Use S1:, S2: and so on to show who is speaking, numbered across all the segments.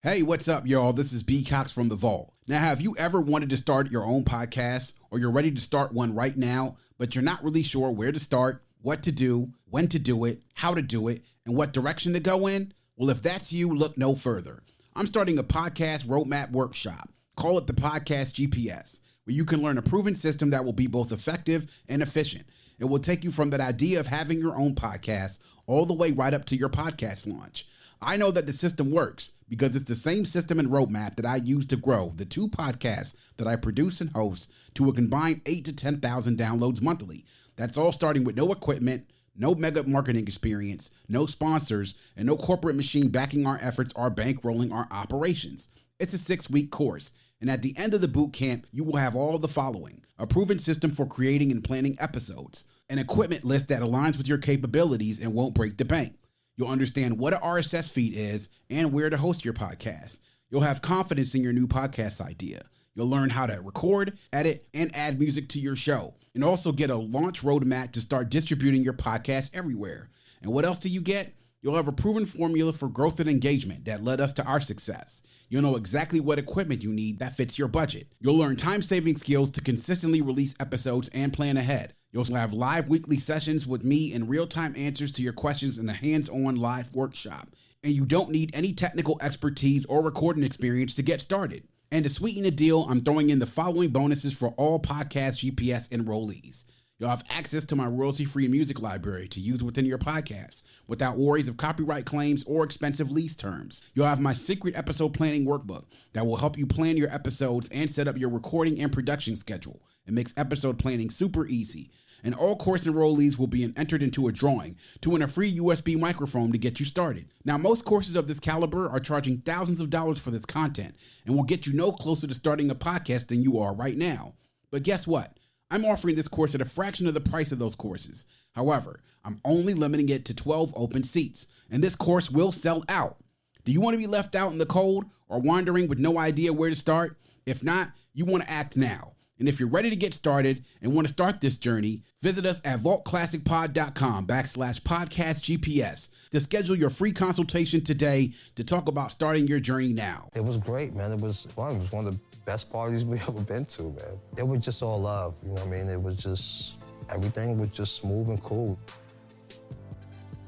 S1: Hey, what's up, y'all? This is B. Cox from The Vault. Now, have you ever wanted to start your own podcast, or you're ready to start one right now, but you're not really sure where to start, what to do, when to do it, how to do it, and what direction to go in? Well, if that's you, look no further. I'm starting a podcast roadmap workshop. Call it the Podcast GPS, where you can learn a proven system that will be both effective and efficient. It will take you from that idea of having your own podcast all the way right up to your podcast launch. I know that the system works because it's the same system and roadmap that I use to grow the two podcasts that I produce and host to a combined 8,000 to 10,000 downloads monthly. That's all starting with no equipment, no mega marketing experience, no sponsors, and no corporate machine backing our efforts or bankrolling our operations. It's a 6-week course, and at the end of the boot camp, you will have all the following: a proven system for creating and planning episodes, an equipment list that aligns with your capabilities and won't break the bank. You'll understand what an RSS feed is and where to host your podcast. You'll have confidence in your new podcast idea. You'll learn how to record, edit, and add music to your show, and also get a launch roadmap to start distributing your podcast everywhere. And what else do you get? You'll have a proven formula for growth and engagement that led us to our success. You'll know exactly what equipment you need that fits your budget. You'll learn time-saving skills to consistently release episodes and plan ahead. You'll also have live weekly sessions with me and real-time answers to your questions in a hands-on live workshop. And you don't need any technical expertise or recording experience to get started. And to sweeten the deal, I'm throwing in the following bonuses for all Podcast GPS enrollees. You'll have access to my royalty-free music library to use within your podcast without worries of copyright claims or expensive lease terms. You'll have my secret episode planning workbook that will help you plan your episodes and set up your recording and production schedule. It makes episode planning super easy. And all course enrollees will be entered into a drawing to win a free USB microphone to get you started. Now, most courses of this caliber are charging thousands of dollars for this content and will get you no closer to starting a podcast than you are right now. But guess what? I'm offering this course at a fraction of the price of those courses. However, I'm only limiting it to 12 open seats, and this course will sell out. Do you want to be left out in the cold or wandering with no idea where to start? If not, you want to act now. And if you're ready to get started and want to start this journey, visit us at vaultclassicpod.com/podcastgps to schedule your free consultation today to talk about starting your journey now.
S2: It was great, man. It was fun. It was one of the best parties we ever been to, man. It was just all love, you know what I mean? It was just, everything was just smooth and cool.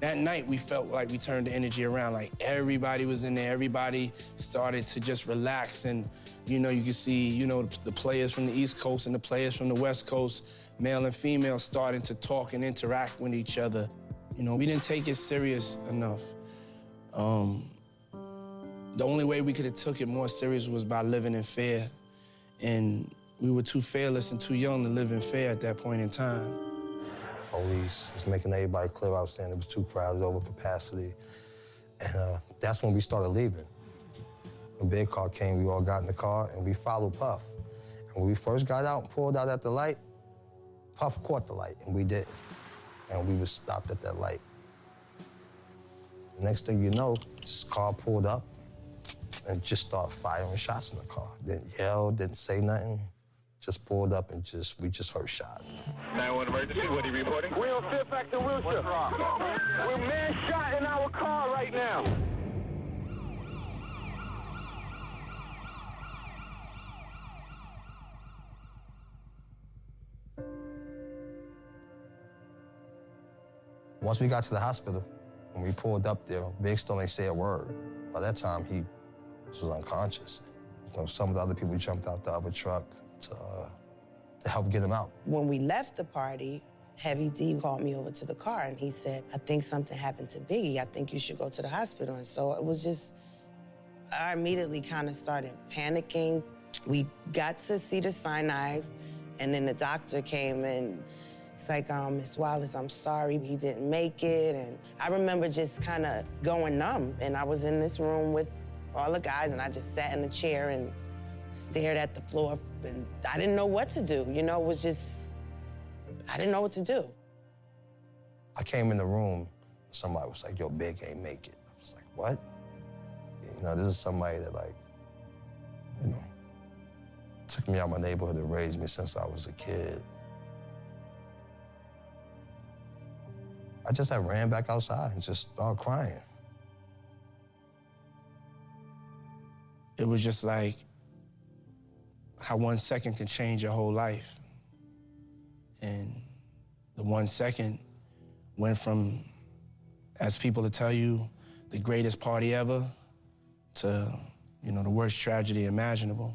S3: That night, we felt like we turned the energy around. Like, everybody was in there. Everybody started to just relax. And, you know, you could see, you know, the players from the East Coast and the players from the West Coast, male and female, starting to talk and interact with each other. You know, we didn't take it serious enough. The only way we could have took it more serious was by living in fear. And we were too fearless and too young to live in fear at that point in time.
S2: Police was making everybody clear out, saying it was too crowded, over capacity. And that's when we started leaving. When Big Car came, we all got in the car and we followed Puff. And when we first got out and pulled out at the light, Puff caught the light and we didn't. And we was stopped at that light. The next thing you know, this car pulled up and just started firing shots in the car. Didn't yell, didn't say nothing. Just pulled up and we just heard shots.
S4: 911 emergency, what are you reporting?
S5: We're on Fairfax and Wilshire.
S4: What's wrong?
S5: We're man shot in our car right now.
S2: Once we got to the hospital, when we pulled up there, Big still ain't say a word. By that time, he was unconscious. You know, some of the other people jumped out the other truck to help get him out.
S6: When we left the party, Heavy D called me over to the car and he said, I think something happened to Biggie. I think you should go to the hospital. And so it was just, I immediately kind of started panicking. We got to see the cyanide and then the doctor came and it's like, Miss Wallace, I'm sorry he didn't make it. And I remember just kind of going numb. And I was in this room with all the guys and I just sat in the chair and stared at the floor and I didn't know what to do. You know, it was just, I didn't know what to do.
S2: I came in the room, somebody was like, yo, Big ain't make it. I was like, what? You know, this is somebody that like, you know, took me out of my neighborhood and raised me since I was a kid. I just had ran back outside and just started crying.
S3: it was just like how 1 second can change your whole life. And the 1 second went from, as people will tell you, the greatest party ever to, the worst tragedy imaginable.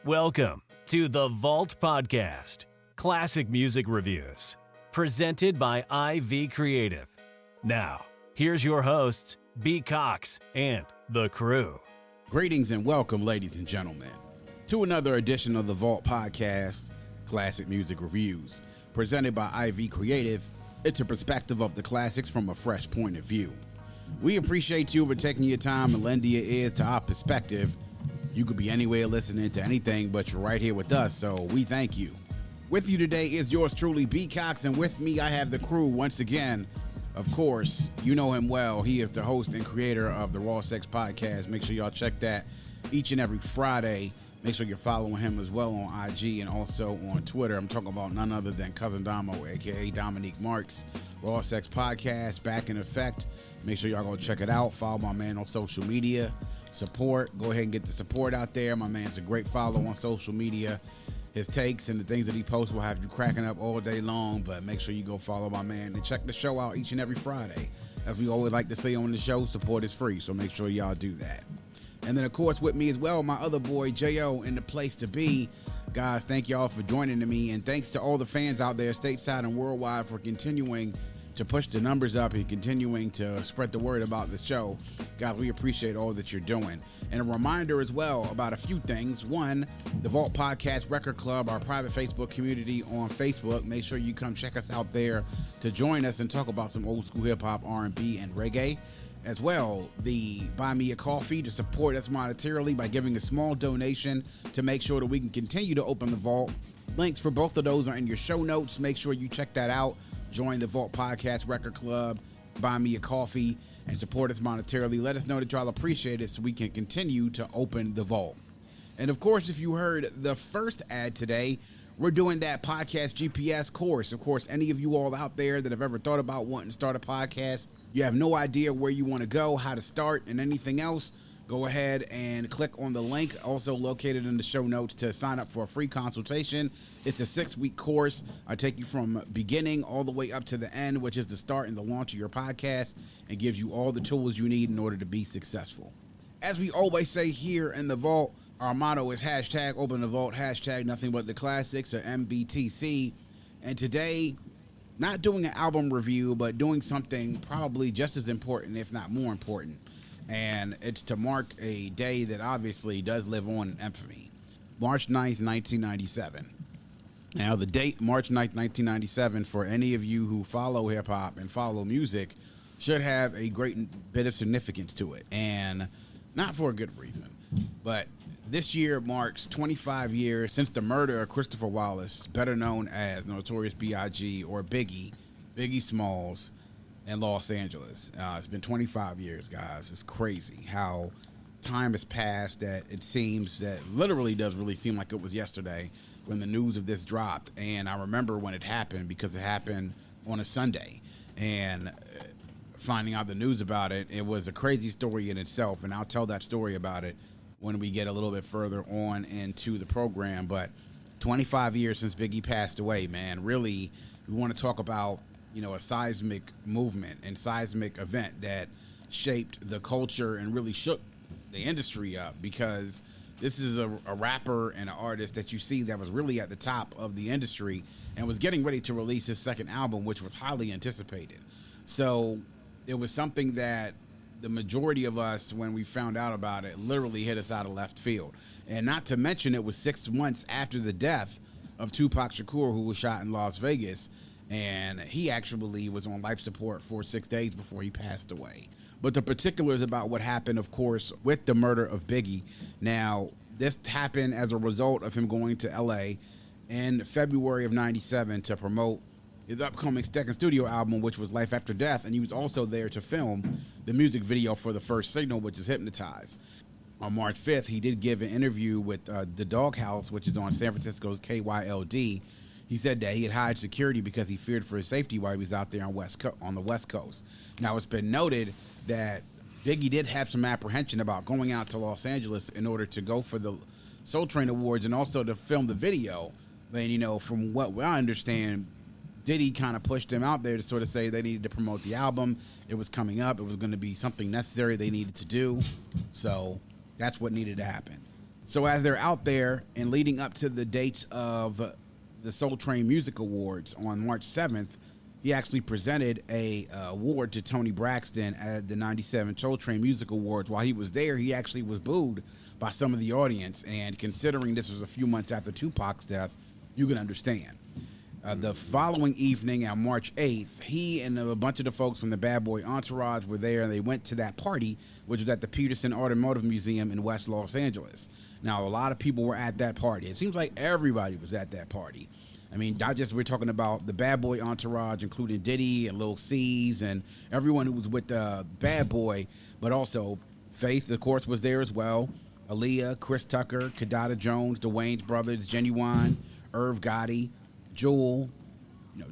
S7: Welcome to the Vault Podcast, classic music reviews, presented by IV Creative. Now, here's your hosts, B. Cox and the crew.
S1: Greetings and welcome, ladies and gentlemen, to another edition of the Vault Podcast, classic music reviews, presented by IV Creative. It's a perspective of the classics from a fresh point of view. We appreciate you for taking your time and lending your ears to our perspective. You could be anywhere listening to anything, but you're right here with us, so we thank you. With you today is yours truly, B. Cox, and with me I have the crew once again. Of course, you know him well. He is the host and creator of the Raw Sex Podcast. Make sure y'all check that each and every Friday. Make sure you're following him as well on IG and also on Twitter. I'm talking about none other than Cousin Damo, a.k.a. Dominique Marks. Raw Sex Podcast, back in effect. Make sure y'all go check it out. Follow my man on social media. Support. Go ahead and get the support out there. My man's a great follow on social media. His takes and the things that he posts will have you cracking up all day long, but make sure you go follow my man and check the show out each and every Friday. As we always like to say on the show, support is free, so make sure y'all do that. And then, of course, with me as well, my other boy, J.O., in the place to be. Guys, thank y'all for joining me, and thanks to all the fans out there, stateside and worldwide, for continuing to push the numbers up and continuing to spread the word about the show. Guys, we appreciate all that you're doing. And a reminder as well about a few things. One, the Vault Podcast Record Club, our private Facebook community on Facebook. Make sure you come check us out there to join us and talk about some old school hip hop, R&B, and reggae. As well, the Buy Me a Coffee to support us monetarily by giving a small donation to make sure that we can continue to open the vault. Links for both of those are in your show notes. Make sure you check that out. Join the Vault Podcast Record Club, Buy Me a Coffee, and support us monetarily. Let us know that y'all appreciate it so we can continue to open the vault. And of course, if you heard the first ad today, we're doing that podcast GPS course. Of course, any of you all out there that have ever thought about wanting to start a podcast, you have no idea where you want to go, how to start, and anything else, go ahead and click on the link, also located in the show notes, to sign up for a free consultation. It's a 6-week course. I take you from beginning all the way up to the end, which is the start and the launch of your podcast, and gives you all the tools you need in order to be successful. As we always say here in the Vault, our motto is hashtag open the vault, hashtag nothing but the classics, or MBTC. And today, not doing an album review, but doing something probably just as important, if not more important. And it's to mark a day that obviously does live on in infamy. March 9th, 1997. Now, the date, March 9th, 1997, for any of you who follow hip-hop and follow music, should have a great bit of significance to it. And not for a good reason. But this year marks 25 years since the murder of Christopher Wallace, better known as Notorious B.I.G. or Biggie Smalls, in Los Angeles. It's been 25 years, guys. It's crazy how time has passed, that it seems that literally does really seem like it was yesterday when the news of this dropped. And I remember when it happened because it happened on a Sunday. And finding out the news about it, it was a crazy story in itself. And I'll tell that story about it when we get a little bit further on into the program. But 25 years since Biggie passed away, man. Really, we want to talk about a seismic movement and seismic event that shaped the culture and really shook the industry up, because this is a rapper and an artist that you see that was really at the top of the industry and was getting ready to release his second album, which was highly anticipated. So it was something that the majority of us, when we found out about it, literally hit us out of left field. And not to mention, it was 6 months after the death of Tupac Shakur, who was shot in Las Vegas. And he actually was on life support for 6 days before he passed away. But the particulars about what happened, of course, with the murder of Biggie. Now, this happened as a result of him going to L.A. in February of 97 to promote his upcoming second studio album, which was Life After Death. And he was also there to film the music video for the first single, which is Hypnotize. On March 5th, he did give an interview with The Doghouse, which is on San Francisco's KYLD. He said that he had hired security because he feared for his safety while he was out there on the West Coast. Now, it's been noted that Biggie did have some apprehension about going out to Los Angeles in order to go for the Soul Train Awards and also to film the video. But, you know, from what I understand, Diddy kind of pushed him out there to sort of say they needed to promote the album. It was coming up. It was going to be something necessary they needed to do. So that's what needed to happen. So as they're out there and leading up to the dates of the Soul Train Music Awards on March 7th, he actually presented a award to Tony Braxton at the 97 Soul Train Music Awards. While he was there, he actually was booed by some of the audience. And considering this was a few months after Tupac's death, you can understand. The following evening on March 8th, he and a bunch of the folks from the Bad Boy Entourage were there, and they went to that party, which was at the Peterson Automotive Museum in West Los Angeles. Now, a lot of people were at that party. It seems like everybody was at that party. I mean, not just we're talking about the Bad Boy Entourage, including Diddy and Lil C's and everyone who was with Bad Boy, but also Faith, of course, was there as well. Aaliyah, Chris Tucker, Kadada Jones, the Wayans Brothers, Genuine, Irv Gotti, Jewel,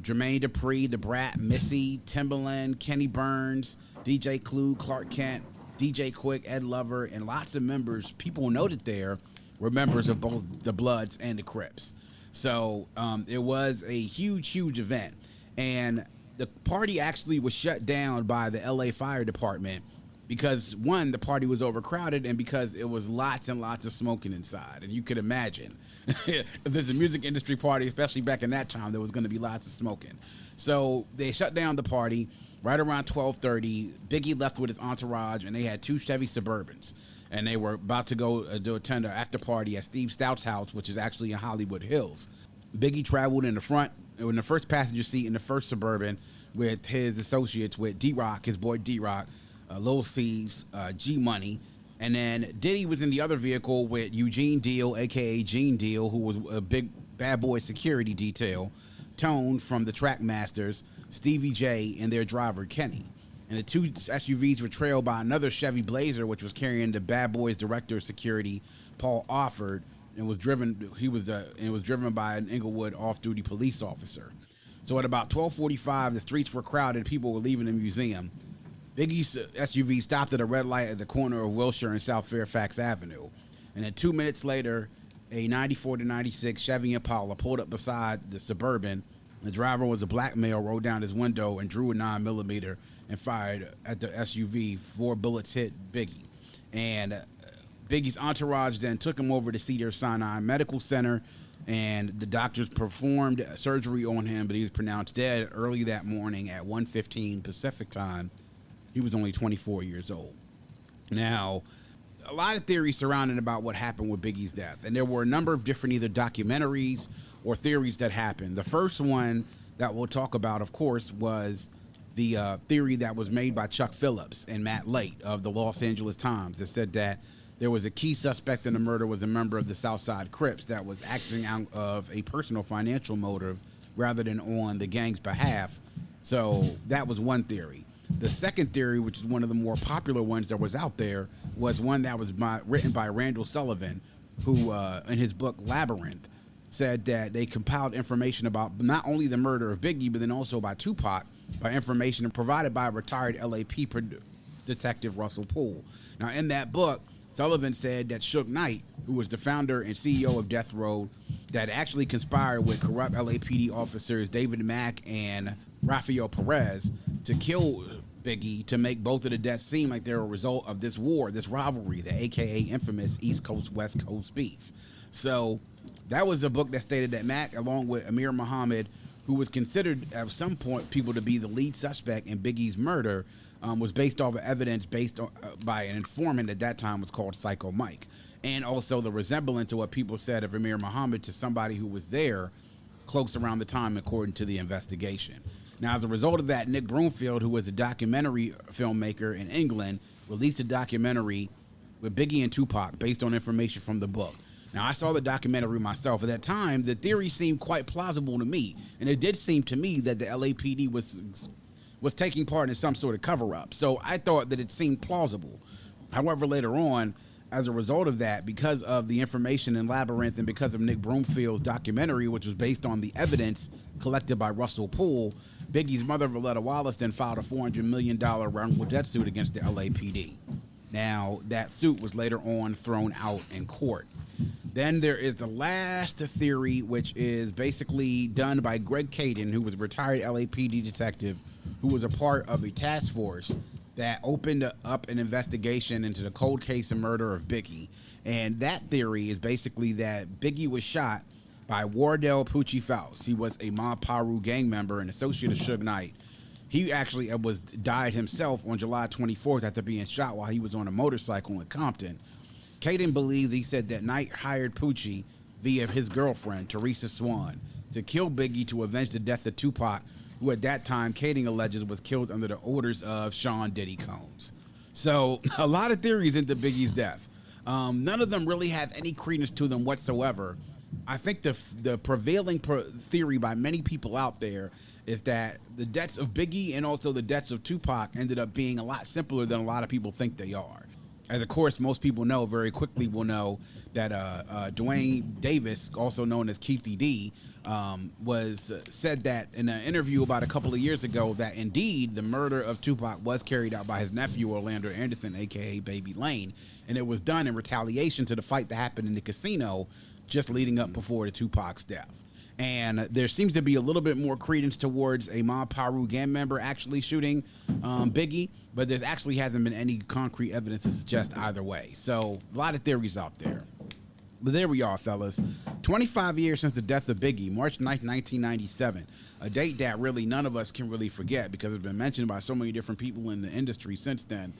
S1: Jermaine Dupri, The Brat, Missy, Timbaland, Kenny Burns, DJ Clue, Clark Kent, DJ Quick, Ed Lover, and lots of members, people noted there, were members of both the Bloods and the Crips. So it was a huge, huge event. And the party actually was shut down by the LA Fire Department because, one, the party was overcrowded, and because it was lots and lots of smoking inside. And you could imagine, if there's a music industry party, especially back in that time, there was going to be lots of smoking. So they shut down the party right around 12:30. Biggie left with his entourage, and they had 2 Chevy Suburbans. And they were about to go to attend an after party at Steve Stout's house, which is actually in Hollywood Hills. Biggie traveled in the front, in the first passenger seat in the first Suburban with his associates, with D-Rock, his boy D-Rock, Lil C's, G-Money. And then Diddy was in the other vehicle with Eugene Deal, a.k.a. Gene Deal, who was a big Bad Boy security detail, Tone from the Trackmasters, Stevie J, and their driver, Kenny. And the 2 SUVs were trailed by another Chevy Blazer, which was carrying the Bad Boys director of security, Paul Offord, and was driven by an Inglewood off-duty police officer. So at about 12:45, the streets were crowded. People were leaving the museum. Biggie's SUV stopped at a red light at the corner of Wilshire and South Fairfax Avenue. And then 2 minutes later, a 94 to 96 Chevy Impala pulled up beside the Suburban. The driver was a black male, rolled down his window and drew a 9mm and fired at the SUV. 4 bullets hit Biggie. And Biggie's entourage then took him over to Cedars-Sinai Medical Center, and the doctors performed surgery on him, but he was pronounced dead early that morning at 1:15 Pacific time. He was only 24 years old. Now, a lot of theories surrounding about what happened with Biggie's death, and there were a number of different either documentaries or theories that happened. The first one that we'll talk about, of course, was the theory that was made by Chuck Phillips and Matt Late of the Los Angeles Times that said that there was a key suspect in the murder was a member of the Southside Crips that was acting out of a personal financial motive rather than on the gang's behalf. So that was one theory. The second theory, which is one of the more popular ones that was out there, was one that was written by Randall Sullivan, who in his book Labyrinth said that they compiled information about not only the murder of Biggie, but then also by Tupac, by information provided by retired LAP detective Russell Poole. Now, in that book, Sullivan said that Suge Knight, who was the founder and CEO of Death Row, that actually conspired with corrupt LAPD officers David Mack and Rafael Perez to kill Biggie, to make both of the deaths seem like they're a result of this war, this rivalry, the AKA infamous East Coast, West Coast beef. So that was a book that stated that Mack, along with Amir Muhammad, who was considered at some point people to be the lead suspect in Biggie's murder, was based off of evidence based on, by an informant at that time was called Psycho Mike. And also the resemblance of what people said of Amir Muhammad to somebody who was there close around the time, according to the investigation. Now, as a result of that, Nick Broomfield, who was a documentary filmmaker in England, released a documentary with Biggie and Tupac based on information from the book. Now, I saw the documentary myself. At that time, the theory seemed quite plausible to me. And it did seem to me that the LAPD was taking part in some sort of cover-up. So I thought that it seemed plausible. However, later on, as a result of that, because of the information in Labyrinth and because of Nick Broomfield's documentary, which was based on the evidence collected by Russell Poole, Biggie's mother, Voletta Wallace, then filed a $400 million wrongful death suit against the LAPD. Now, that suit was later on thrown out in court. Then there is the last theory, which is basically done by Greg Caden, who was a retired LAPD detective who was a part of a task force that opened up an investigation into the cold case of murder of Biggie. And that theory is basically that Biggie was shot by Wardell Poochie Faust. He was a Mob Piru gang member and associate of Suge Knight. He actually died himself on July 24th after being shot while he was on a motorcycle in Compton. Caden believes he said that Knight hired Poochie via his girlfriend, Teresa Swan, to kill Biggie to avenge the death of Tupac, who at that time Caden alleges was killed under the orders of Sean Diddy Combs. So a lot of theories into Biggie's death. None of them really have any credence to them whatsoever. I think the prevailing theory by many people out there is that the deaths of Biggie and also the deaths of Tupac ended up being a lot simpler than a lot of people think they are. As of course, most people know very quickly will know that Dwayne Davis, also known as Keithy D, was said that in an interview about a couple of years ago that indeed the murder of Tupac was carried out by his nephew Orlando Anderson, aka Baby Lane, and it was done in retaliation to the fight that happened in the casino just leading up before the Tupac's death. And there seems to be a little bit more credence towards a Mob Piru gang member actually shooting Biggie, but there actually hasn't been any concrete evidence to suggest either way. So a lot of theories out there. But there we are, fellas. 25 years since the death of Biggie, March 9th, 1997. A date that really none of us can really forget because it's been mentioned by so many different people in the industry since then.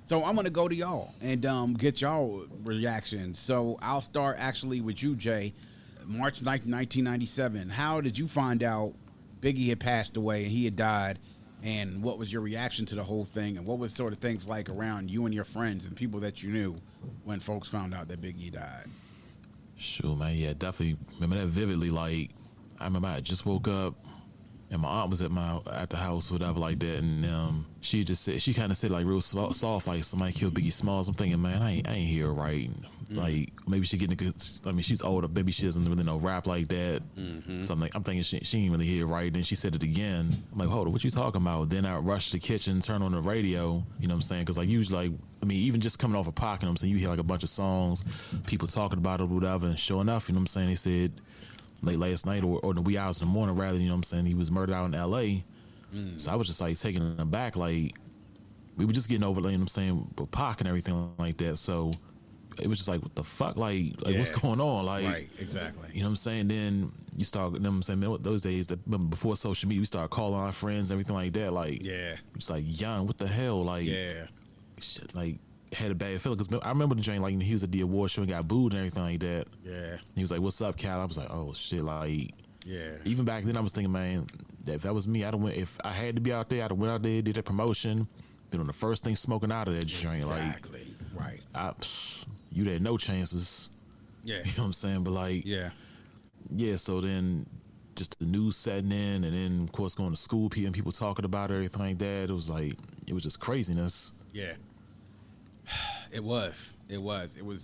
S1: So I'm going to go to y'all and get y'all reactions. So I'll start actually with you, Jay. March 9th, 1997. How did you find out Biggie had passed away and he had died? And what was your reaction to the whole thing? And what was sort of things like around you and your friends and people that you knew when folks found out that Biggie died?
S8: Sure, man. Yeah, definitely remember that vividly. Like, I remember I just woke up and my aunt was at the house, whatever, like that, and she kind of said like real soft, like somebody killed Biggie Smalls. I'm thinking, man, I ain't hear her right. Like maybe she getting a good. I mean, she's older, maybe she doesn't really know rap like that. Something. I'm thinking she ain't really hear it right. Then she said it again. I'm like, hold on, what you talking about? Then I rushed to the kitchen, turn on the radio. You know what I'm saying? Because like usually, like I mean, even just coming off a pocket, you know what I'm saying, you hear like a bunch of songs, people talking about it, or whatever. And sure enough, you know what I'm saying, they said late last night or the wee hours in the morning, rather, you know what I'm saying, he was murdered out in L.A. So I was just like taking it back, like we were just getting over, like, you know what I'm saying, with Pac and everything like that. So it was just like, what the fuck, like yeah. What's going on, like,
S1: right, exactly,
S8: you know what I'm saying. Then you start, you know what I'm saying, those days before social media, we started calling our friends and everything like that, like
S1: yeah,
S8: it's like, young, what the hell, like
S1: yeah,
S8: shit, like had a bad feeling because I remember the joint, like he was at the award show and got booed and everything like that.
S1: Yeah,
S8: he was like, "What's up, Cal?" I was like, "Oh shit!" Like,
S1: yeah. Even
S8: back then, I was thinking, man, that if that was me, I'd have went. If I had to be out there, I'd have went out there, did that promotion, been on the first thing smoking out of that joint.
S1: Exactly.
S8: Like, right. You'd had no chances.
S1: Yeah,
S8: you know what I'm saying. But like, yeah. So then, just the news setting in, and then of course going to school, people talking about it, everything like that. It was just craziness.
S1: Yeah. It was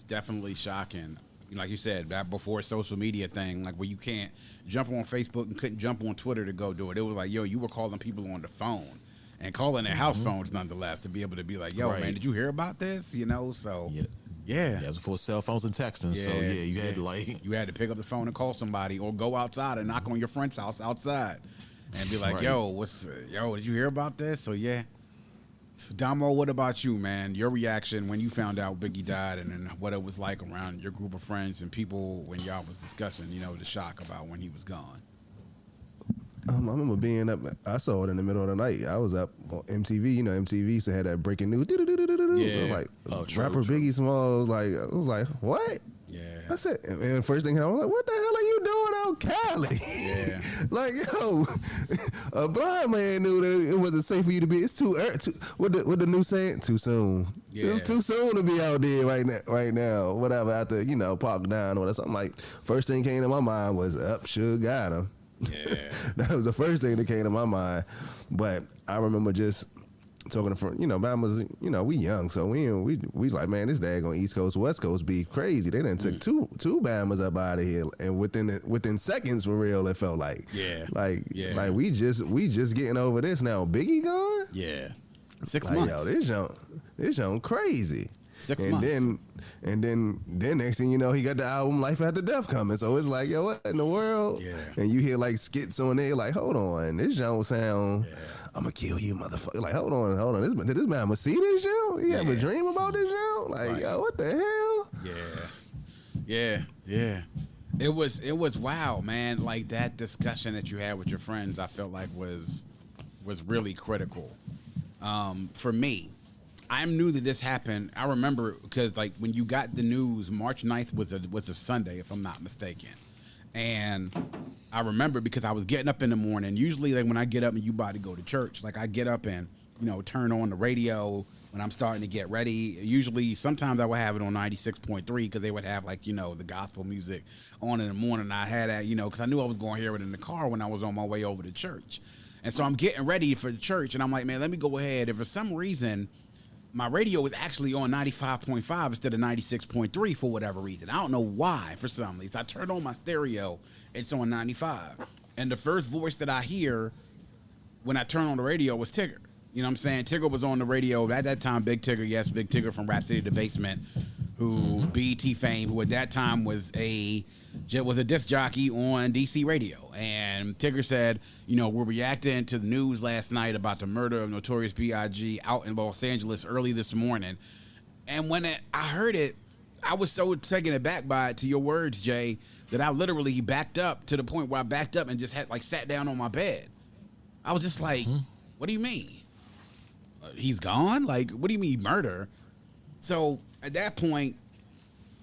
S1: definitely shocking. Like you said, that before social media thing, like where you can't jump on Facebook and couldn't jump on Twitter to go do it. It was like, yo, you were calling people on the phone and calling their house phones nonetheless to be able to be like, yo, man, did you hear about this? You know, so yeah. It
S8: was before cell phones and texting. So you had to you
S1: had to pick up the phone and call somebody or go outside and knock on your friend's house outside and be like, yo, did you hear about this? So yeah. So Damo, what about you, man? Your reaction when you found out Biggie died, and then what it was like around your group of friends and people when y'all was discussing, you know, the shock about when he was gone.
S9: I remember being up. I saw it in the middle of the night. I was up on MTV. You know, MTV used to have that breaking news.
S1: Yeah.
S9: Rapper Biggie Smalls. Like, I was like, what?
S1: Yeah.
S9: I said, and the first thing I was like, what the hell are you doing out Cali?
S1: Yeah.
S9: Like, yo, a blind man knew that it wasn't safe for you to be. It's too early. What the new saying? Too soon.
S1: Yeah.
S9: It's too soon to be out there right now. Whatever, after, you know, park down or something. Like, first thing came to my mind was, Suge got him.
S1: Yeah.
S9: That was the first thing that came to my mind. But I remember just talking to friend, Bama's, we young, so we like, man, this daggone East Coast West Coast beef crazy. They done took two Bamas up out of here, and within seconds for real, it felt like like we just getting over this now. Biggie gone,
S1: 6
S9: like,
S1: months.
S9: Yo, this young crazy.
S1: 6 months.
S9: And then next thing you know, he got the album Life After Death coming. So it's like, yo, what in the world?
S1: Yeah.
S9: And you hear like skits on there, like, hold on, this don't sound. I'm gonna kill you, motherfucker. Like, hold on. Did this man see this show? He have a dream about this show? Like, yo, what the hell?
S1: Yeah. It was wow, man. Like that discussion that you had with your friends, I felt like was really critical. For me, I knew that this happened. I remember because like when you got the news, March 9th was a Sunday, if I'm not mistaken. And I remember because I was getting up in the morning. Usually, like when I get up and you about to go to church, like I get up and turn on the radio when I'm starting to get ready. Usually, sometimes I would have it on 96.3 because they would have like the gospel music on in the morning. I had that because I knew I was going to hear it in the car when I was on my way over to church. And so I'm getting ready for the church, and I'm like, man, let me go ahead. If for some reason my radio was actually on 95.5 instead of 96.3 for whatever reason. I don't know why, for some reason. I turned on my stereo, it's on 95. And the first voice that I hear when I turn on the radio was Tigger. You know what I'm saying? Tigger was on the radio at that time. Big Tigger, yes, Big Tigger from Rap City The Basement, who BET fame, who at that time was a disc jockey on DC radio. And Tigger said, we're reacting to the news last night about the murder of Notorious B.I.G. out in Los Angeles early this morning. And when I heard it, I was so taken aback by it, to your words, Jay, that I literally backed up to the point where I backed up and just had sat down on my bed. I was just like, what do you mean? He's gone? Like, what do you mean murder? So at that point,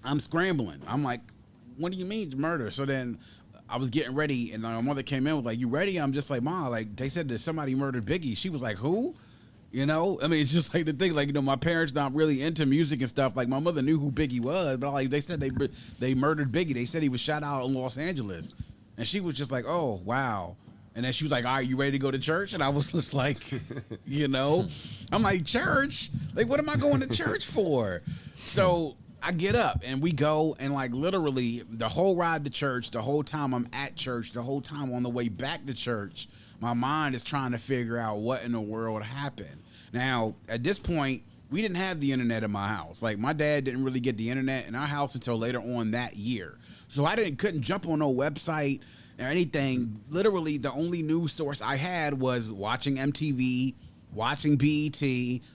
S1: I'm scrambling. I'm like, what do you mean murder? So then I was getting ready, and my mother came in, was like, you ready? I'm just like, Mom, like, they said that somebody murdered Biggie. She was like, who? I mean, it's just like the thing, like, my parents not really into music and stuff. Like, my mother knew who Biggie was, but like, they said they murdered Biggie. They said he was shot out in Los Angeles. And she was just like, oh, wow. And then she was like, all right, you ready to go to church? And I was just like, I'm like, church? Like, what am I going to church for? So I get up and we go, and like literally the whole ride to church, the whole time I'm at church, the whole time on the way back to church, my mind is trying to figure out what in the world happened. Now, at this point, we didn't have the internet in my house. Like, my dad didn't really get the internet in our house until later on that year. So I couldn't jump on no website or anything. Literally, the only news source I had was watching MTV, watching BET,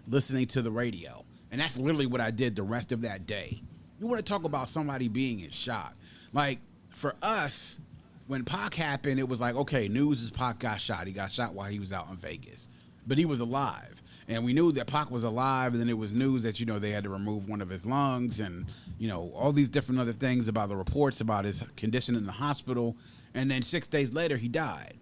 S1: listening to the radio. And that's literally what I did the rest of that day. You want to talk about somebody being in shock. Like, for us, when Pac happened, it was like, okay, news is Pac got shot. He got shot while he was out in Vegas. But he was alive. And we knew that Pac was alive, and then it was news that, they had to remove one of his lungs and, all these different other things about the reports about his condition in the hospital. And then 6 days later, he died.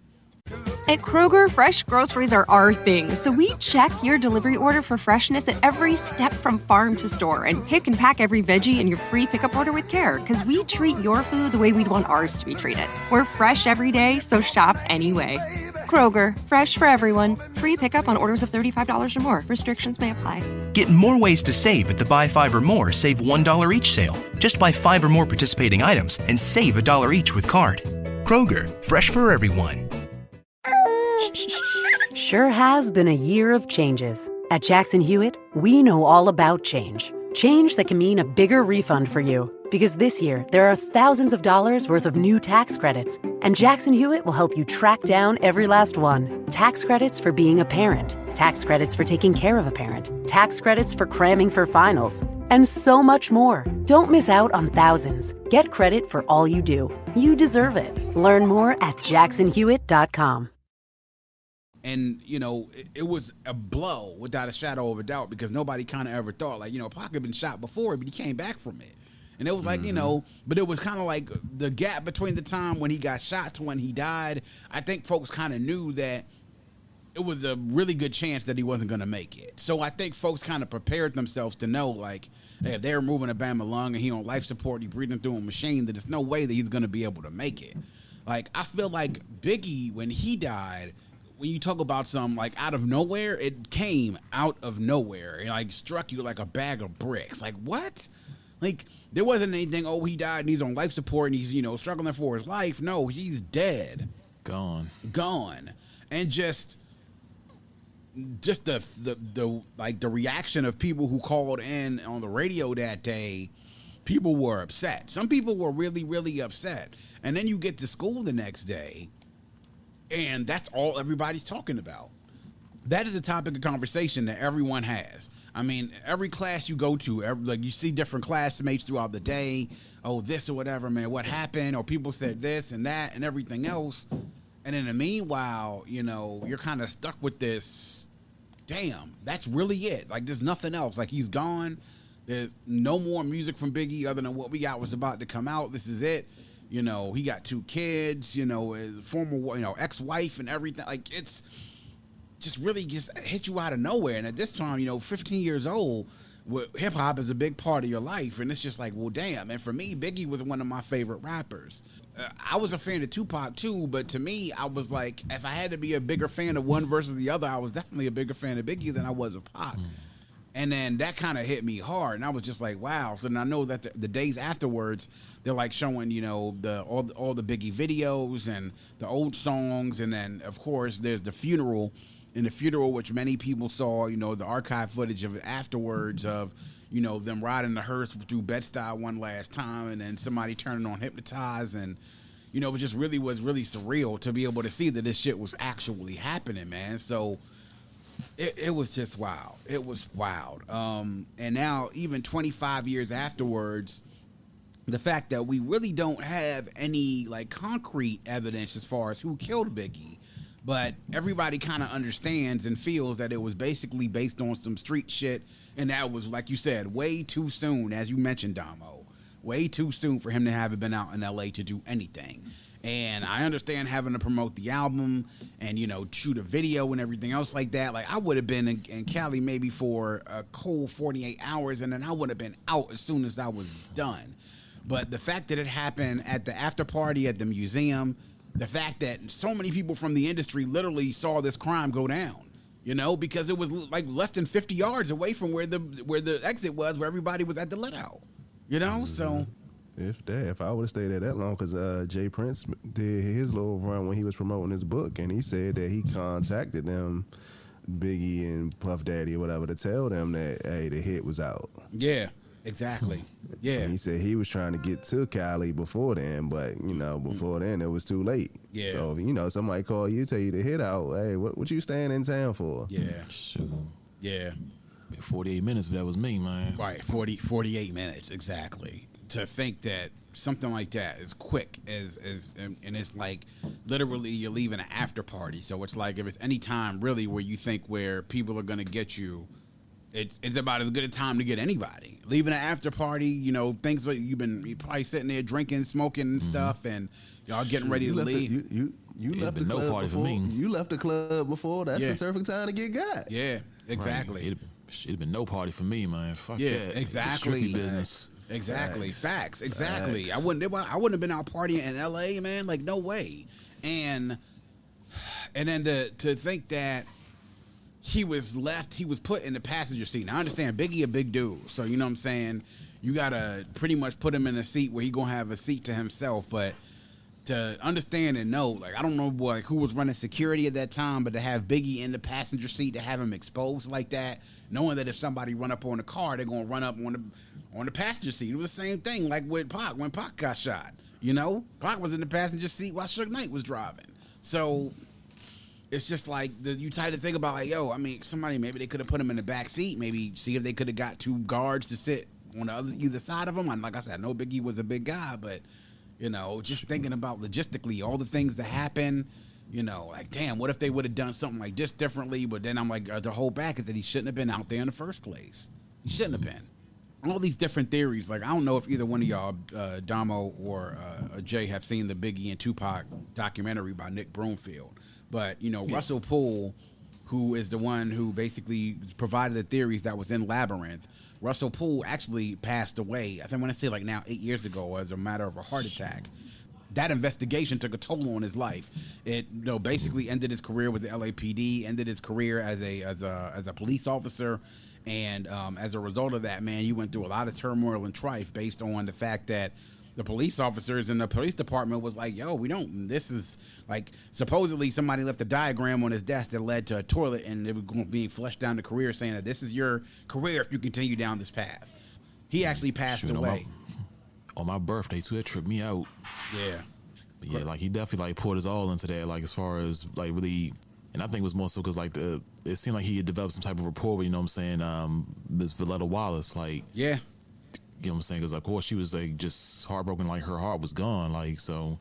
S10: At Kroger, fresh groceries are our thing, so we check your delivery order for freshness at every step from farm to store and pick and pack every veggie in your free pickup order with care, because we treat your food the way we'd want ours to be treated. We're fresh every day, so shop anyway. Kroger, fresh for everyone. Free pickup on orders of $35 or more. Restrictions may apply.
S11: Get more ways to save at the Buy 5 or More Save $1 each sale. Just buy 5 or more participating items and save $1 each with card. Kroger, fresh for everyone.
S12: Sure has been a year of changes. At Jackson Hewitt, we know all about change. Change that can mean a bigger refund for you. Because this year, there are thousands of dollars worth of new tax credits. And Jackson Hewitt will help you track down every last one. Tax credits for being a parent. Tax credits for taking care of a parent. Tax credits for cramming for finals. And so much more. Don't miss out on thousands. Get credit for all you do. You deserve it. Learn more at jacksonhewitt.com.
S1: And, it was a blow without a shadow of a doubt, because nobody kind of ever thought, like, Pac had been shot before, but he came back from it. And it was like, but it was kind of like the gap between the time when he got shot to when he died. I think folks kind of knew that it was a really good chance that he wasn't going to make it. So I think folks kind of prepared themselves to know, like, hey, if they're removing a Bama lung and he on life support, he breathing through a machine, that there's no way that he's going to be able to make it. Like, I feel like Biggie, when he died, when you talk about some like out of nowhere, it came out of nowhere. It like struck you like a bag of bricks. Like what? Like there wasn't anything. Oh, he died and he's on life support and he's struggling for his life. No, he's dead,
S8: gone,
S1: and just the like the reaction of people who called in on the radio that day. People were upset. Some people were really, really upset. And then you get to school the next day. And that's all everybody's talking about. That is a topic of conversation that everyone has. I mean, every class you go to, like you see different classmates throughout the day. Oh, this or whatever, man. What happened? Or people said this and that and everything else. And in the meanwhile, you're kind of stuck with this. Damn, that's really it. Like, there's nothing else. Like, he's gone. There's no more music from Biggie other than what we got was about to come out. This is it. He got 2 kids, his former, ex-wife and everything. Like, it's just really just hit you out of nowhere. And at this time, 15 years old, hip-hop is a big part of your life. And it's just like, well, damn. And for me, Biggie was one of my favorite rappers. I was a fan of Tupac, too. But to me, I was like, if I had to be a bigger fan of one versus the other, I was definitely a bigger fan of Biggie than I was of Pac. And then that kind of hit me hard, and I was just like, "Wow!" So then I know that the days afterwards, they're like showing, all the Biggie videos and the old songs, and then of course there's the funeral. In the funeral, which many people saw, the archive footage of it afterwards of, them riding the hearse through Bed-Stuy one last time, and then somebody turning on Hypnotize, and it just really was really surreal to be able to see that this shit was actually happening, man. So. It was just wild. It was wild. And now, even 25 years afterwards, the fact that we really don't have any like concrete evidence as far as who killed Biggie, but everybody kind of understands and feels that it was basically based on some street shit, and that was, like you said, way too soon, as you mentioned, Damo, way too soon for him to have been out in L.A. to do anything. And I understand having to promote the album and, shoot a video and everything else like that. Like, I would have been in Cali maybe for a cold 48 hours, and then I would have been out as soon as I was done. But the fact that it happened at the after party at the museum, the fact that so many people from the industry literally saw this crime go down, because it was like less than 50 yards away from where the exit was, where everybody was at the let out, so...
S9: If I would have stayed there that long, because Jay Prince did his little run when he was promoting his book, and he said that he contacted them, Biggie and Puff Daddy or whatever, to tell them that, hey, the hit was out.
S1: Yeah, exactly. Yeah.
S9: And he said he was trying to get to Cali before then, but, before then it was too late.
S1: Yeah.
S9: So, somebody call you, tell you the hit out, hey, what you staying in town for?
S1: Yeah.
S8: Shoot.
S1: Yeah.
S8: 48 minutes, but that was me, man.
S1: Right, 48 minutes, exactly. To think that something like that is quick and it's like literally you're leaving an after party. So it's like if it's any time really where you think where people are gonna get you, it's about as good a time to get anybody. Leaving an after party, things like you're probably sitting there drinking, smoking and stuff, and y'all getting ready to leave.
S9: You left the club
S8: party
S9: before.
S8: For me.
S9: You left the club before. That's the perfect time to get got.
S1: Yeah, exactly.
S8: Right. It'd been no party for me, man. Fuck
S1: yeah,
S8: that.
S1: exactly.
S8: Business.
S1: Exactly. Facts. Exactly. I wouldn't have been out partying in LA, man. Like, no way. And then to think that he was put in the passenger seat. Now I understand Biggie a big dude, so you know what I'm saying? You gotta pretty much put him in a seat where he gonna have a seat to himself, but to understand and know, like, I don't know who was running security at that time, but to have Biggie in the passenger seat, to have him exposed like that, knowing that if somebody run up on the car, they're gonna run up on the passenger seat. It was the same thing like with Pac when Pac got shot. Pac was in the passenger seat while Suge Knight was driving. So it's just like you try to think about somebody maybe they could have put him in the back seat, maybe see if they could have got 2 guards to sit on either side of him. And like I said, I know Biggie was a big guy, but just thinking about logistically all the things that happen. Like, damn, what if they would have done something like this differently? But then I'm like, the whole back is that he shouldn't have been out there in the first place. He shouldn't have been. All these different theories. Like, I don't know if either one of y'all, Damo or Jay, have seen the Biggie and Tupac documentary by Nick Broomfield. But, Russell Poole, who is the one who basically provided the theories that was in Labyrinth, Russell Poole actually passed away, I think I want to say like now 8 years ago, as a matter of a heart attack. that investigation took a toll on his life. It basically ended his career with the LAPD, ended his career as a police officer. And as a result of that, man, you went through a lot of turmoil and strife based on the fact that the police officers in the police department was like, yo, this is like, supposedly somebody left a diagram on his desk that led to a toilet, and it was going to be flushed down the career, saying that this is your career if you continue down this path. He actually passed away.
S8: On my birthday, too, it tripped me out.
S1: Yeah.
S8: But yeah, like, he definitely, like, poured his all into that, like, as far as, like, really, and I think it was more so because, like, it seemed like he had developed some type of rapport with, you know what I'm saying, Ms. Valletta Wallace, like.
S1: Yeah.
S8: You know what I'm saying? Because, of course, she was, like, just heartbroken, like, her heart was gone, like, so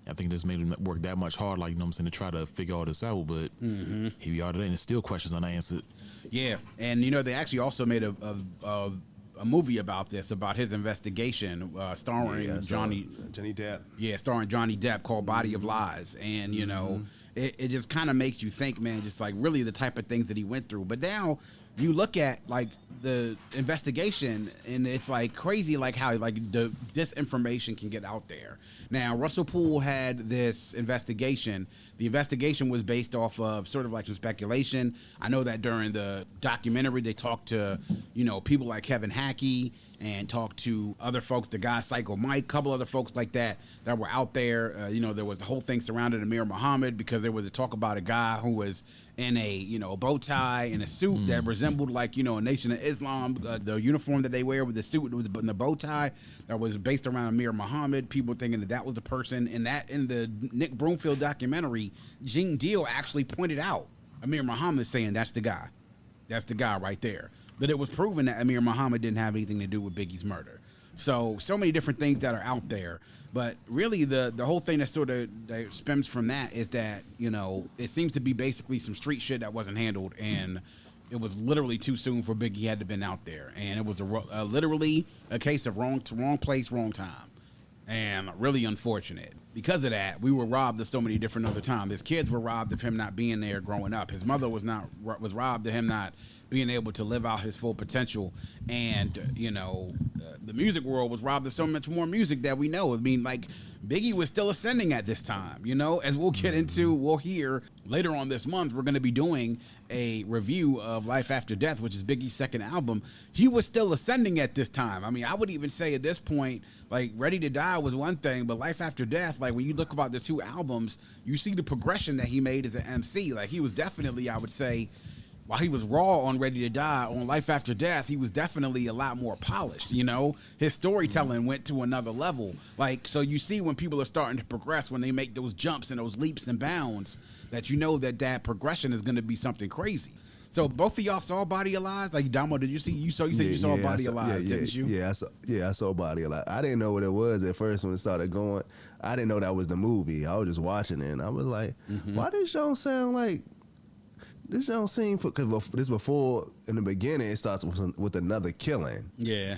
S8: I think this made him work that much hard, like, you know what I'm saying, to try to figure all this out, but here we are today, and there's still questions unanswered.
S1: Yeah, and, they actually also made a movie about this, about his investigation, starring Johnny
S9: Depp.
S1: Yeah, starring Johnny Depp, called Body of Lies, and, it just kind of makes you think, man, just, like, really the type of things that he went through. But now you look at, like, the investigation, and it's, like, crazy, like, how, like, the disinformation can get out there. Now, Russell Poole had this investigation. The investigation was based off of sort of like some speculation. I know that during the documentary, they talked to, people like Kevin Hackey, and talked to other folks, the guy Psycho Mike, a couple other folks like that were out there. There was the whole thing surrounded Amir Muhammad, because there was a talk about a guy who was in a bow tie and a suit that resembled, like, a Nation of Islam, the uniform that they wear with the suit was in the bow tie, that was based around Amir Muhammad. People thinking that was the person. And that in the Nick Broomfield documentary, Gene Deal actually pointed out Amir Muhammad, saying that's the guy right there. But it was proven that Amir Muhammad didn't have anything to do with Biggie's murder. So many different things that are out there. But really, the whole thing that sort of stems from that is that, it seems to be basically some street shit that wasn't handled, and it was literally too soon for Biggie had to been out there. And it was literally a case of wrong place, wrong time. And really unfortunate. Because of that, we were robbed of so many different other times. His kids were robbed of him not being there growing up. His mother was robbed of him not being able to live out his full potential. And, the music world was robbed of so much more music that we know. I mean, like, Biggie was still ascending at this time, as we'll hear later on this month. We're going to be doing a review of Life After Death, which is Biggie's second album. He was still ascending at this time. I mean, I would even say at this point, like, Ready to Die was one thing, but Life After Death, like, when you look about the two albums, you see the progression that he made as an MC. Like, he was definitely, I would say, while he was raw on Ready to Die, on Life After Death, he was definitely a lot more polished, His storytelling went to another level. Like, so you see when people are starting to progress, when they make those jumps and those leaps and bounds, that that progression is going to be something crazy. So both of y'all saw Body of Lies? Like, Damo, did you see? You said you saw Body of Lies, didn't you?
S9: Yeah, I saw Body of Lies. I didn't know what it was at first when it started going. I didn't know that was the movie. I was just watching it, and I was like, why this don't sound like... This don't seem, because this before, in the beginning, it starts with another killing.
S1: Yeah.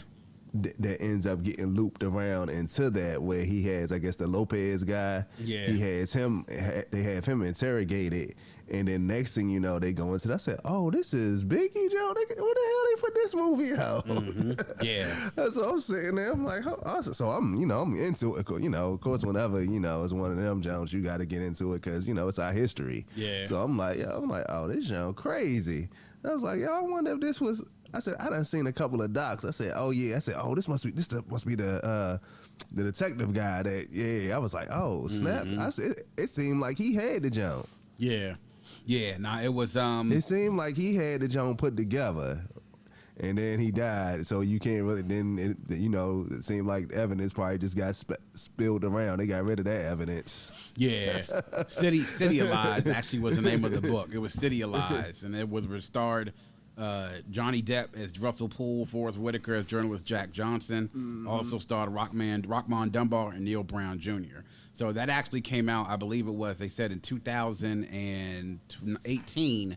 S9: That ends up getting looped around into that, where he has, I guess, the Lopez guy.
S1: Yeah.
S9: He has him, they have him interrogated, and then next thing you know, they go into that. I said, oh, this is Biggie, Joe. What the hell they put this movie out?
S1: Yeah.
S9: So I'm sitting there, I'm like, so I'm into it. Of course, whenever, it's one of them Jones, you got to get into it because, it's our history.
S1: Yeah.
S9: So I'm like, oh, this Joe crazy. I was like, I wonder if this was, I said, I done seen a couple of docs. I said, oh yeah. I said, oh, this must be the detective guy that, yeah. I was like, oh, snap. I said, it seemed like he had the Jones.
S1: Yeah. Yeah, it was...
S9: It seemed like he had the Joan put together, and then he died, so you can't really... Then, it seemed like evidence probably just got spilled around. They got rid of that evidence.
S1: Yeah. City of Lies actually was the name of the book. It was City of Lies, and it was starred Johnny Depp as Russell Poole, Forrest Whitaker as journalist Jack Johnson, also starred Rockmond Dunbar and Neil Brown Jr., So that actually came out, I believe it was, they said in 2018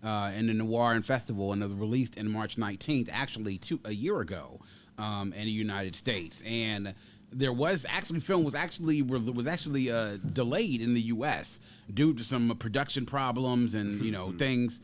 S1: in the Noir and Festival, and it was released in March 19th, actually a year ago in the United States. And there was actually, film was actually delayed in the U.S. due to some production problems and, things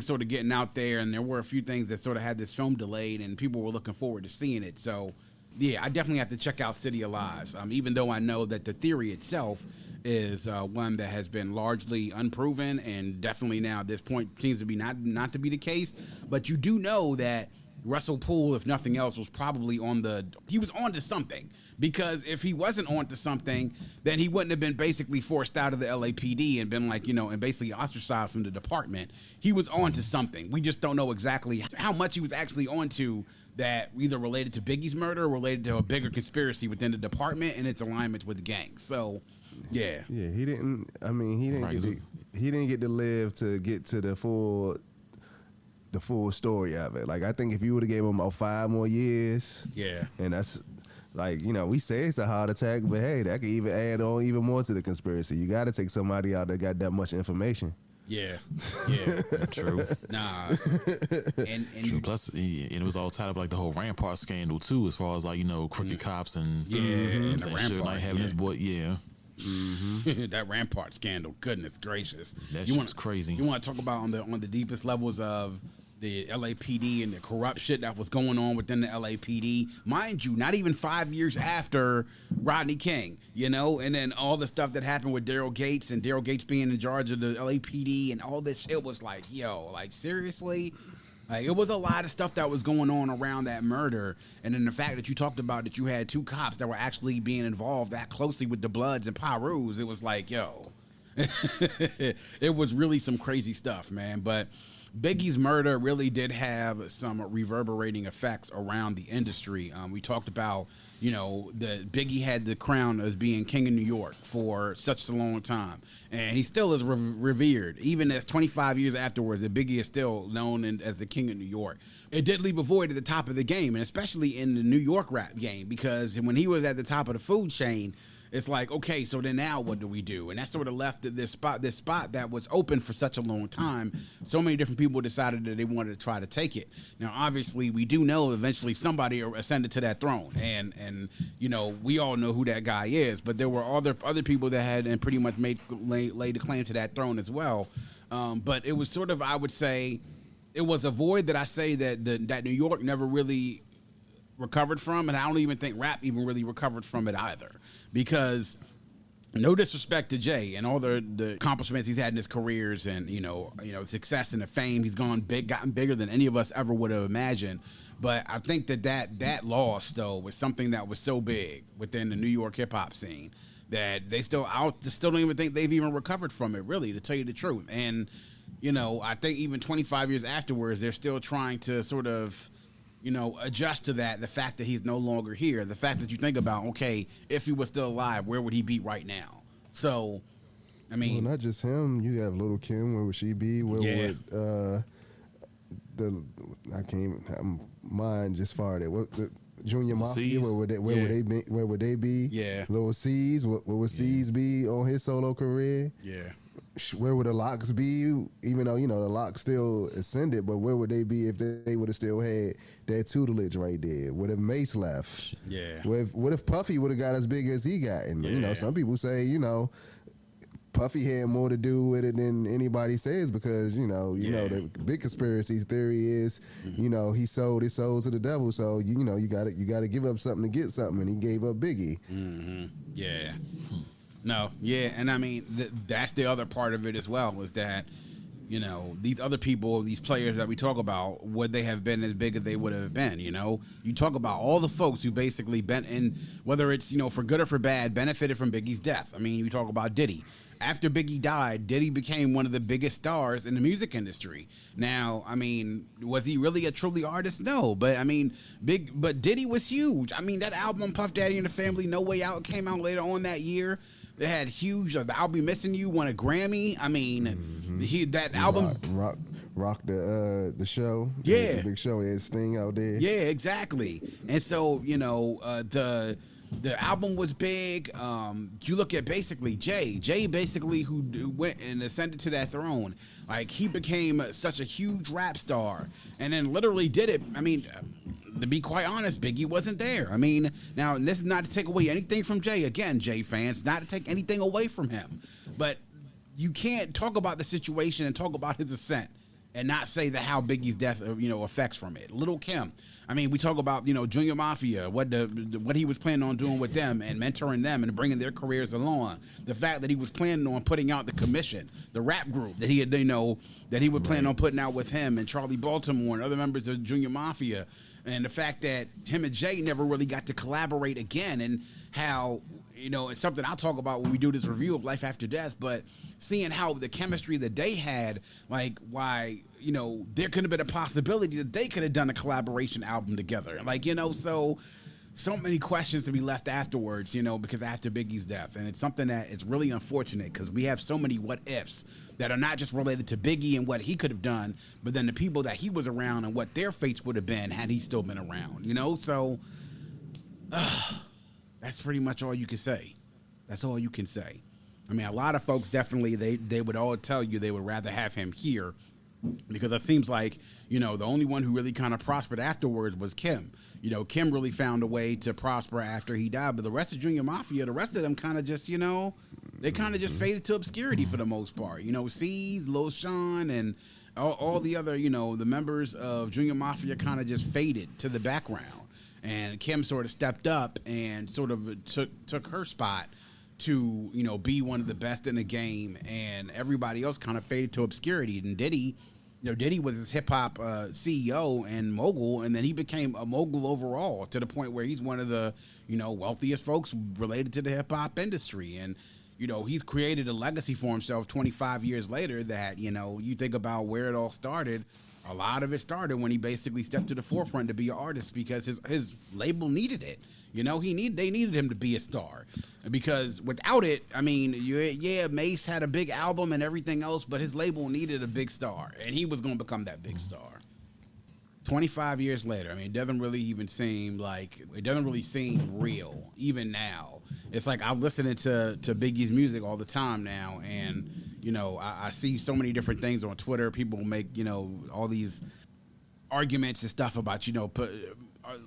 S1: sort of getting out there. And there were a few things that sort of had this film delayed, and people were looking forward to seeing it. So Yeah, I definitely have to check out City of Lies. Even though I know that the theory itself is one that has been largely unproven, and definitely now at this point seems to be not to be the case. But you do know that Russell Poole, if nothing else, was probably on to something. Because if he wasn't on to something, then he wouldn't have been basically forced out of the LAPD and been and basically ostracized from the department. He was on to something. We just don't know exactly how much he was actually on to that either related to Biggie's murder or related to a bigger conspiracy within the department and its alignment with the gang. So, yeah.
S9: Yeah, he didn't get to live to get to the full story of it. Like, I think if you would have gave him about 5 more years, and that's like, we say it's a heart attack, but hey, that could even add on even more to the conspiracy. You got to take somebody out that got that much information.
S1: Yeah,
S8: True.
S1: Nah, and
S8: True. Plus, it was all tied up like the whole Rampart scandal too, as far as crooked cops and
S1: and the
S8: Suge Knight having his boy.
S1: That Rampart scandal. Goodness gracious,
S8: that shit was crazy.
S1: You want to talk about on the deepest levels of the LAPD and the corrupt shit that was going on within the LAPD, mind you, not even 5 years after Rodney King, and then all the stuff that happened with Daryl Gates and Daryl Gates being in charge of the LAPD and all this shit was like, seriously? Like, it was a lot of stuff that was going on around that murder. And then the fact that you talked about that you had 2 cops that were actually being involved that closely with the Bloods and Pirus, it was like, it was really some crazy stuff, man. But Biggie's murder really did have some reverberating effects around the industry. We talked about, Biggie had the crown as being king of New York for such a long time. And he still is revered. Even as 25 years afterwards, the Biggie is still known as the king of New York. It did leave a void at the top of the game, and especially in the New York rap game, because when he was at the top of the food chain, it's like, okay, so then now what do we do? And that sort of left this spot that was open for such a long time. So many different people decided that they wanted to try to take it. Now, obviously, we do know eventually somebody ascended to that throne. And we all know who that guy is. But there were other people that had and pretty much laid a claim to that throne as well. But it was sort of, I would say, it was a void that I say that New York never really recovered from, and I don't even think rap even really recovered from it either. Because no disrespect to Jay and all the accomplishments he's had in his careers and success and the fame, he's gotten bigger than any of us ever would have imagined. But I think that loss though was something that was so big within the New York hip hop scene that they still don't even think they've even recovered from it, really, to tell you the truth. And I think even 25 years afterwards, they're still trying to sort of adjust to that, the fact that he's no longer here, the fact that you think about, okay, if he was still alive, where would he be right now? So, I mean...
S9: Well, not just him. You have Little Kim, where would she be? Where would, I can't have mine just farted. What, the Junior Mafia, where would they be?
S1: Yeah.
S9: Lil C's, where would C's be on his solo career?
S1: Yeah.
S9: Where would the Locks be? Even though, the Locks still ascended, but where would they be if they would have still had that tutelage right there? What if Mace left?
S1: Yeah.
S9: What if Puffy would have got as big as he got? And, some people say, Puffy had more to do with it than anybody says because, the big conspiracy theory is, he sold his soul to the devil. So, you got to give up something to get something. And he gave up Biggie.
S1: Mm-hmm. Yeah. No, yeah, and I mean, that's the other part of it as well, is that, these other people, these players that we talk about, would they have been as big as they would have been, You talk about all the folks who basically been in, whether it's, for good or for bad, benefited from Biggie's death. I mean, you talk about Diddy. After Biggie died, Diddy became one of the biggest stars in the music industry. Now, I mean, was he really a truly artist? No, but I mean, but Diddy was huge. I mean, that album, Puff Daddy and the Family, No Way Out, came out later on that year. They had huge. I'll Be Missing You won a Grammy. I mean, that album
S9: rocked the show.
S1: Yeah,
S9: the big show. They had Sting out there.
S1: Yeah, exactly. And so the album was big. You look at basically Jay basically who went and ascended to that throne. Like, he became such a huge rap star, and then literally did it. I mean, to be quite honest, Biggie wasn't there. I mean, now, this is not to take away anything from Jay. Again, Jay fans, not to take anything away from him. But you can't talk about the situation and talk about his ascent and not say that how Biggie's death, affects from it. Little Kim. I mean, we talk about, Junior Mafia, what he was planning on doing with them and mentoring them and bringing their careers along. The fact that he was planning on putting out the Commission, the rap group that he had, that he would plan on putting out with him and Charlie Baltimore and other members of Junior Mafia. And the fact that him and Jay never really got to collaborate again, and how, it's something I'll talk about when we do this review of Life After Death, but seeing how the chemistry that they had, like why, there could have been a possibility that they could have done a collaboration album together. Like, so many questions to be left afterwards, because after Biggie's death. And it's something that is really unfortunate because we have so many what ifs that are not just related to Biggie and what he could have done, but then the people that he was around and what their fates would have been had he still been around, So that's pretty much all you can say. That's all you can say. I mean, a lot of folks definitely, they would all tell you they would rather have him here because it seems like, the only one who really kind of prospered afterwards was Kim. Kim really found a way to prosper after he died, but the rest of Junior Mafia, the rest of them kind of just, they kind of just faded to obscurity for the most part. C's, Lil Sean, and all the other, the members of Junior Mafia kind of just faded to the background. And Kim sort of stepped up and sort of took her spot to, be one of the best in the game, and everybody else kind of faded to obscurity. And Diddy was his hip-hop CEO and mogul, and then he became a mogul overall to the point where he's one of the, wealthiest folks related to the hip-hop industry. And, he's created a legacy for himself 25 years later that, you think about where it all started. A lot of it started when he basically stepped to the forefront to be an artist because his label needed it. They needed him to be a star because without it, I mean, Mace had a big album and everything else, but his label needed a big star, and he was going to become that big star. 25 years later, I mean, it doesn't really seem real even now. It's like I'm listening to Biggie's music all the time now, and I see so many different things on Twitter. People make all these arguments and stuff about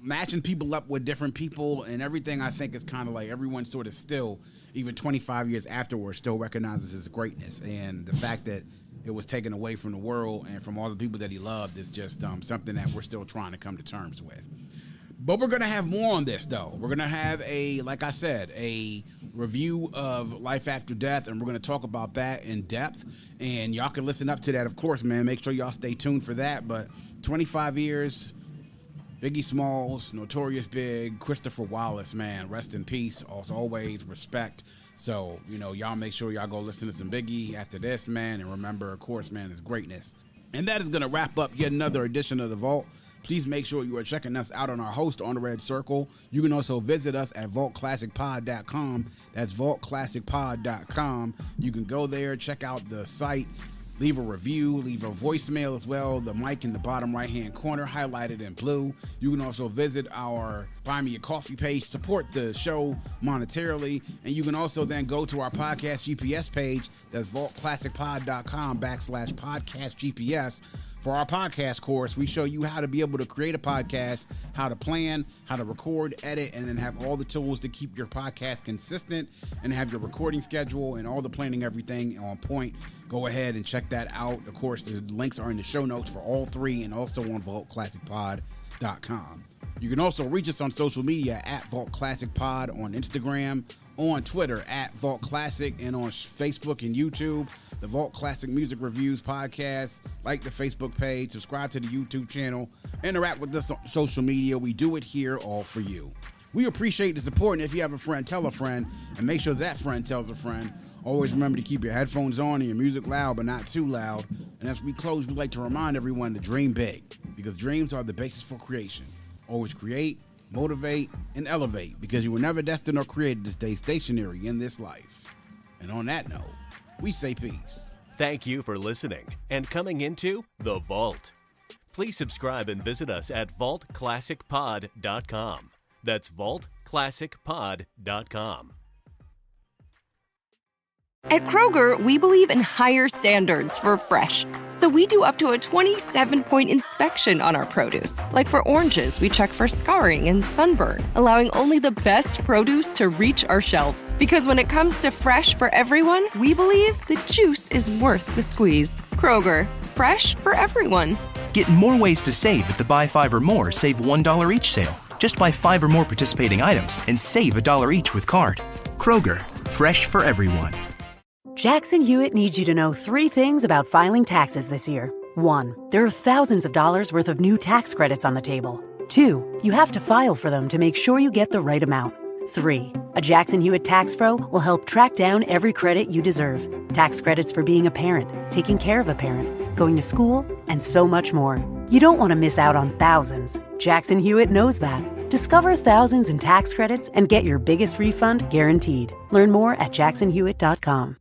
S1: matching people up with different people and everything. I think is kind of like everyone sort of still, even 25 years afterwards, still recognizes his greatness, and the fact that it was taken away from the world and from all the people that he loved is just something that we're still trying to come to terms with. But we're going to have more on this, though. We're going to have like I said, a review of Life After Death, and we're going to talk about that in depth. And y'all can listen up to that, of course, man. Make sure y'all stay tuned for that. But 25 years, Biggie Smalls, Notorious B.I.G, Christopher Wallace, man. Rest in peace. As always, respect. So, y'all make sure y'all go listen to some Biggie after this, man. And remember, of course, man, his greatness. And that is going to wrap up yet another edition of The Vault. Please make sure you are checking us out on our host on the Red Circle. You can also visit us at vaultclassicpod.com. That's vaultclassicpod.com. You can go there, check out the site, leave a review, leave a voicemail as well. The mic in the bottom right-hand corner highlighted in blue. You can also visit our Buy Me a Coffee page, support the show monetarily, and you can also then go to our podcast GPS page. That's vaultclassicpod.com/podcast GPS. For our podcast course, we show you how to be able to create a podcast, how to plan, how to record, edit, and then have all the tools to keep your podcast consistent and have your recording schedule and all the planning, everything on point. Go ahead and check that out. Of course, the links are in the show notes for all three and also on vaultclassicpod.com. You can also reach us on social media at Vault Classic Pod on Instagram, on Twitter at Vault Classic, and on Facebook and YouTube, the Vault Classic Music Reviews Podcast. Like the Facebook page, subscribe to the YouTube channel, interact with us on social media. We do it here all for you. We appreciate the support, and if you have a friend, tell a friend, and make sure that friend tells a friend. Always remember to keep your headphones on and your music loud, but not too loud. And as we close, we'd like to remind everyone to dream big, because dreams are the basis for creation. Always create, motivate, and elevate, because you were never destined or created to stay stationary in this life. And on that note, we say peace.
S7: Thank you for listening and coming into The Vault. Please subscribe and visit us at vaultclassicpod.com. That's vaultclassicpod.com.
S10: At Kroger, we believe in higher standards for fresh. So we do up to a 27-point inspection on our produce. Like for oranges, we check for scarring and sunburn, allowing only the best produce to reach our shelves. Because when it comes to fresh for everyone, we believe the juice is worth the squeeze. Kroger, fresh for everyone.
S11: Get more ways to save at the Buy 5 or More Save $1 each sale. Just buy 5 or more participating items and save $1 each with card. Kroger, fresh for everyone.
S12: Jackson Hewitt needs you to know 3 things about filing taxes this year. 1, there are thousands of dollars worth of new tax credits on the table. 2, you have to file for them to make sure you get the right amount. 3, a Jackson Hewitt Tax Pro will help track down every credit you deserve. Tax credits for being a parent, taking care of a parent, going to school, and so much more. You don't want to miss out on thousands. Jackson Hewitt knows that. Discover thousands in tax credits and get your biggest refund guaranteed. Learn more at jacksonhewitt.com.